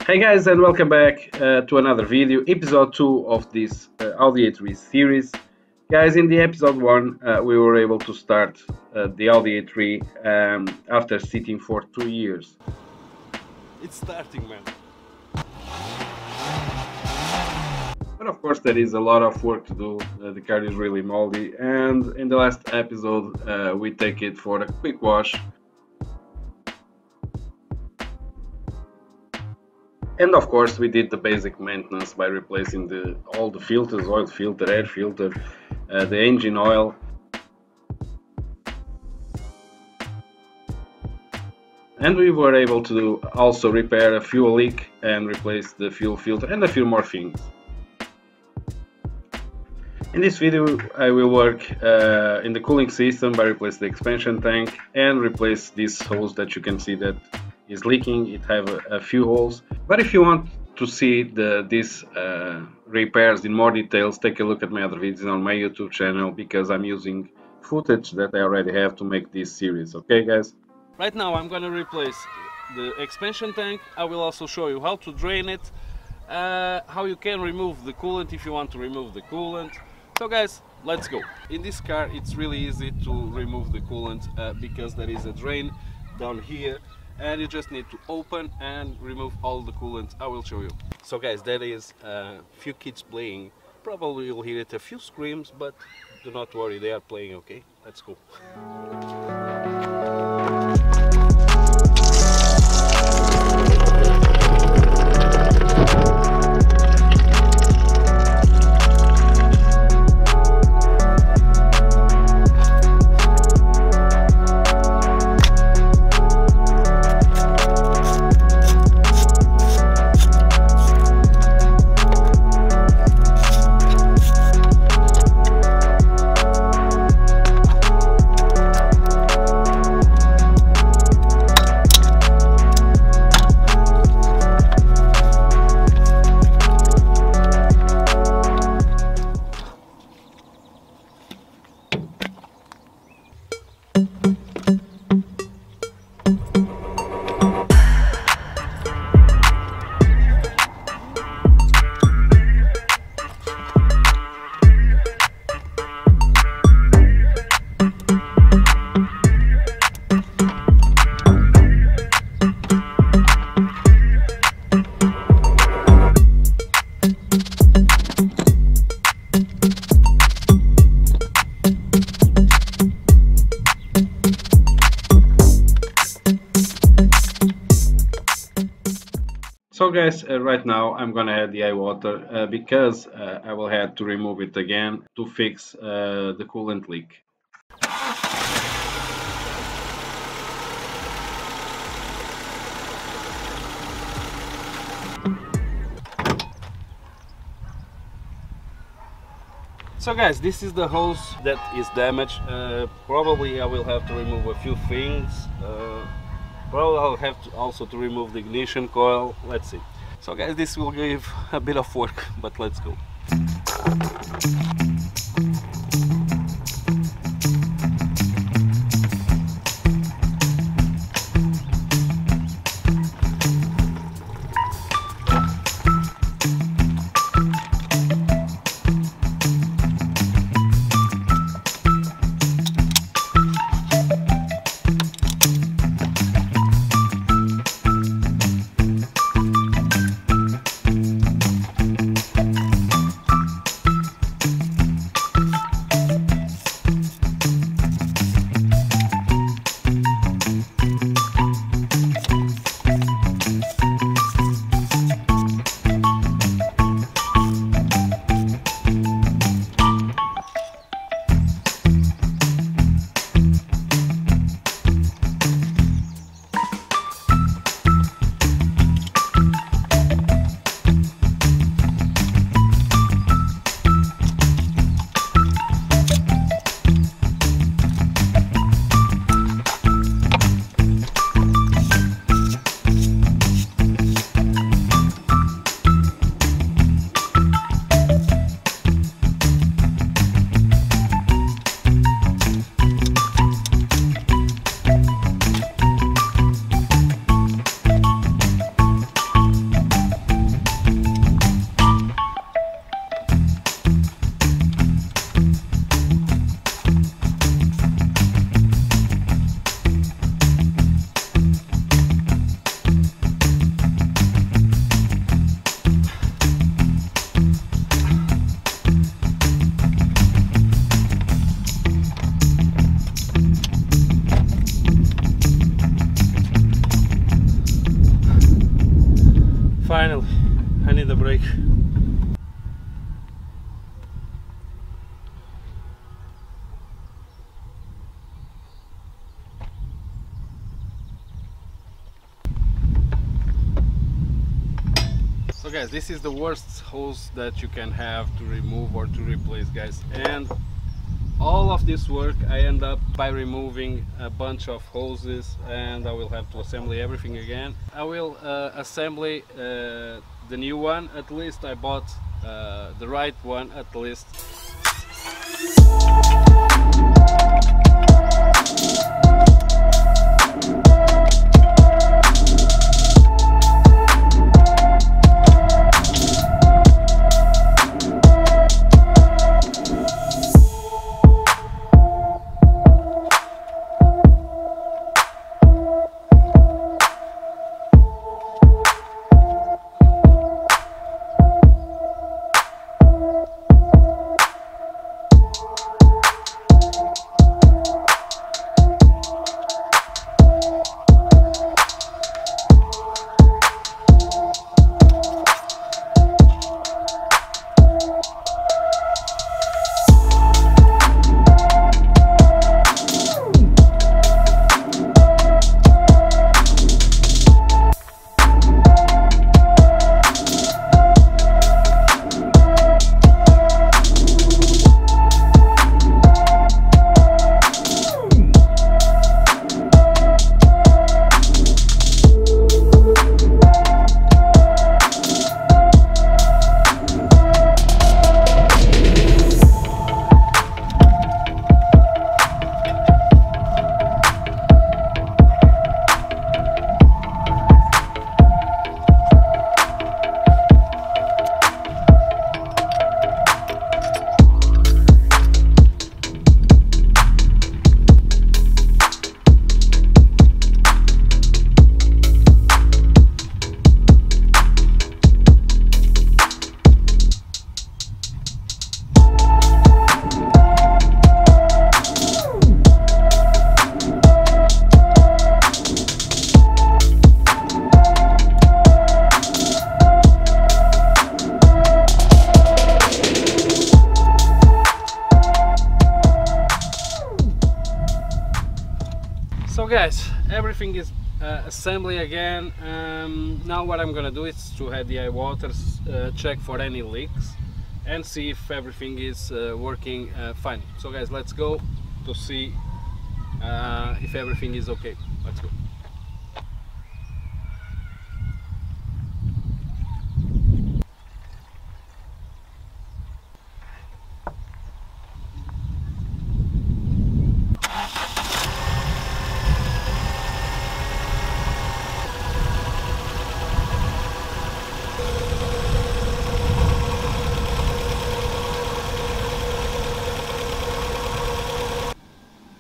Hey guys, and welcome back to another video, episode 2 of this Audi A3 series. Guys, in the episode 1 we were able to start the Audi A3 after sitting for 2 years. It's starting, man. But of course there is a lot of work to do, the car is really moldy, and in the last episode we take it for a quick wash. And of course we did the basic maintenance by replacing all the filters, oil filter, air filter, the engine oil. And we were able to also repair a fuel leak and replace the fuel filter and a few more things. In this video I will work in the cooling system by replacing the expansion tank and replace this hose that you can see that is leaking. It have a few holes. But if you want to see these repairs in more details, take a look at my other videos on my YouTube channel, because I'm using footage that I already have to make this series. Okay guys? Right now I'm gonna replace the expansion tank. I will also show you how to drain it, how you can remove the coolant if you want to remove the coolant. So guys, let's go. In this car it's really easy to remove the coolant because there is a drain down here, and you just need to open and remove all the coolant. I will show you. So guys, there is a few kids playing. Probably you'll hear it, a few screams, but do not worry, they are playing. Okay, let's go. So guys, right now I'm gonna add the water because I will have to remove it again to fix the coolant leak. So guys, this is the hose that is damaged. Probably I will have to remove a few things. Probably I'll have to also to remove the ignition coil. Let's see. So guys, this will give a bit of work, but let's go. Finally, I need a break. So guys, this is the worst hose that you can have to remove or to replace, guys, and all of this work I end up by removing a bunch of hoses, and I will have to assemble everything again. I will assemble the new one. At least I bought the right one, at least. So guys, everything is assembly again. Now what I'm gonna do is to have the waters check for any leaks and see if everything is working fine. So guys, let's go to see if everything is okay. Let's go.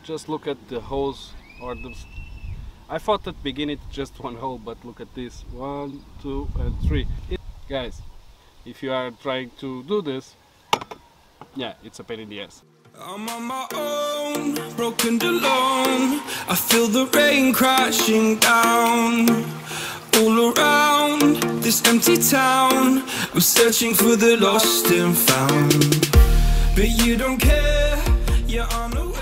Just look at the hose, or the... I thought at the beginning just one hole, but look at this. 1, 2 and 3. Guys, if you are trying to do this, yeah, it's a pain in the ass. I'm on my own, broken and alone. I feel the rain crashing down all around this empty town. I'm searching for the lost and found, but you don't care, you're unaware.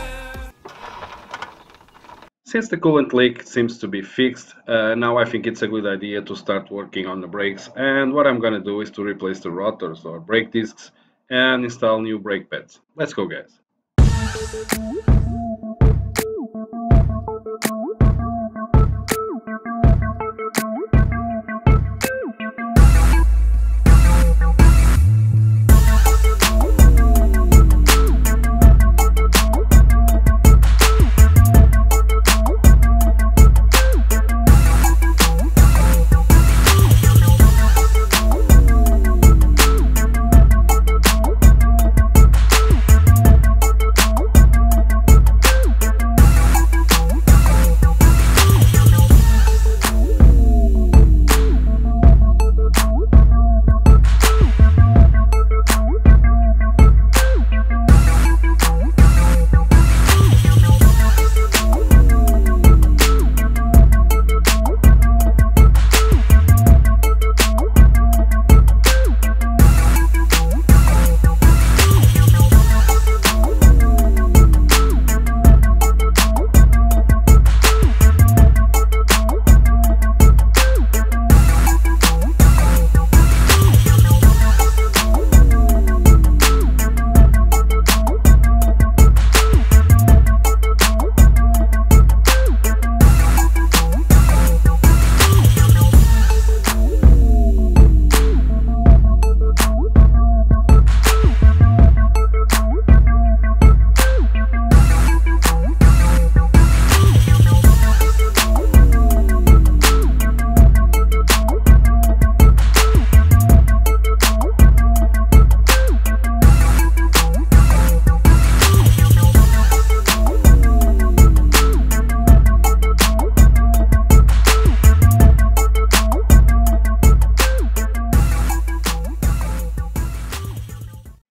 Since the coolant leak seems to be fixed, now I think it's a good idea to start working on the brakes, and what I'm gonna do is to replace the rotors or brake discs and install new brake pads. Let's go, guys.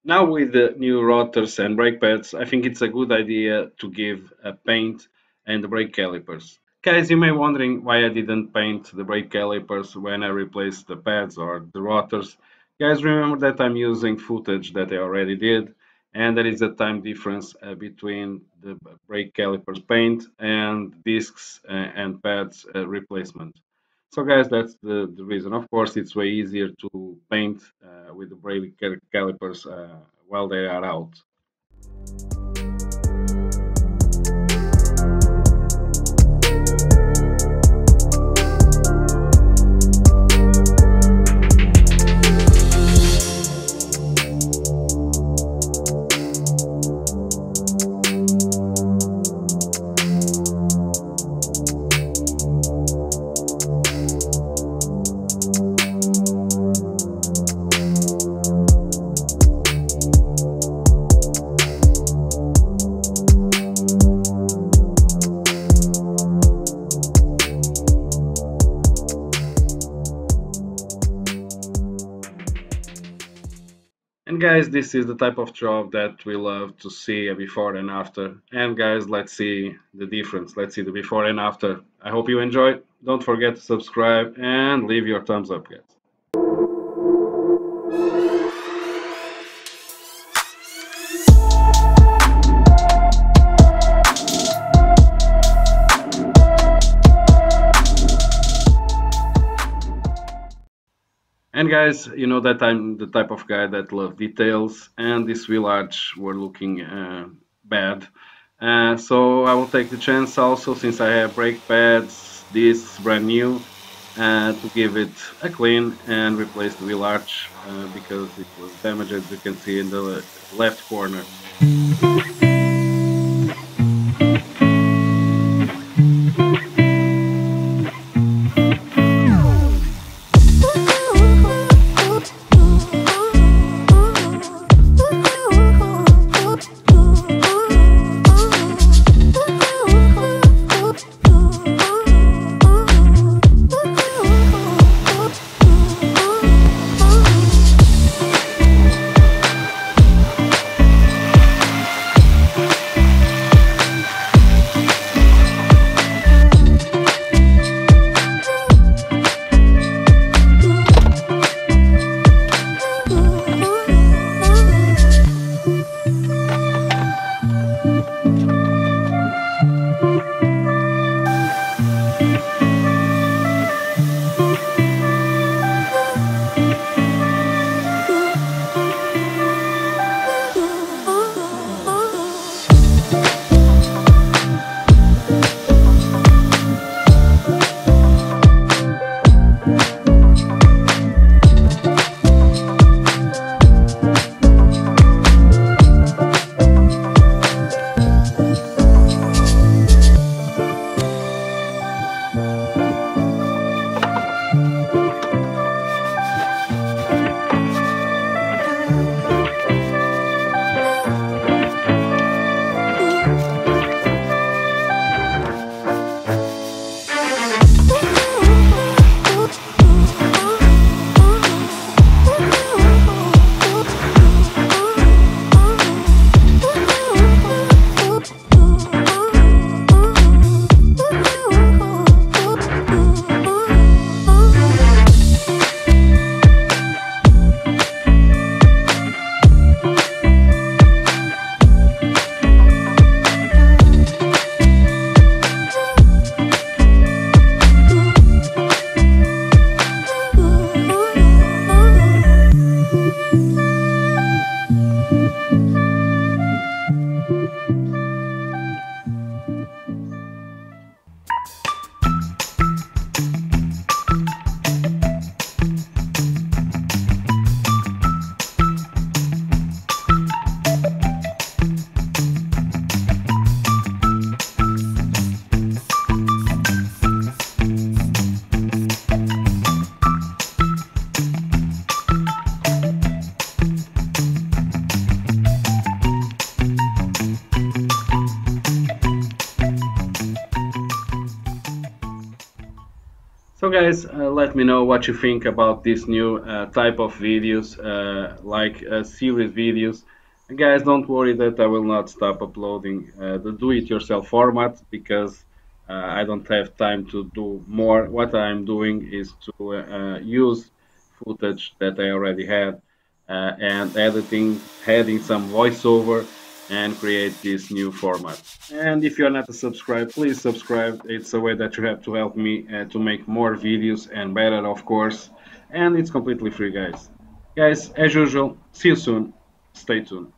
Now with the new rotors and brake pads, I think it's a good idea to give a paint and the brake calipers. Guys, you may be wondering why I didn't paint the brake calipers when I replaced the pads or the rotors. Guys, remember that I'm using footage that I already did, and there is a time difference between the brake calipers paint and discs and pads replacement. So guys, that's the reason. Of course, it's way easier to paint with the brake calipers while they are out. And guys, this is the type of job that we love to see a before and after. And guys, let's see the difference. Let's see the before and after. I hope you enjoyed. Don't forget to subscribe and leave your thumbs up, guys. And guys, you know that I'm the type of guy that love details, and this wheel arch were looking bad. So I will take the chance also, since I have brake pads, this brand new, to give it a clean and replace the wheel arch because it was damaged, as you can see in the left corner. So guys, let me know what you think about this new type of videos, like series videos. And guys, don't worry that I will not stop uploading the do-it-yourself format because I don't have time to do more. What I'm doing is to use footage that I already had and editing, adding some voiceover and create this new format. And if you're not a subscriber, please subscribe. It's a way that you have to help me to make more videos and better, of course. And it's completely free, guys. Guys, as usual, see you soon. Stay tuned.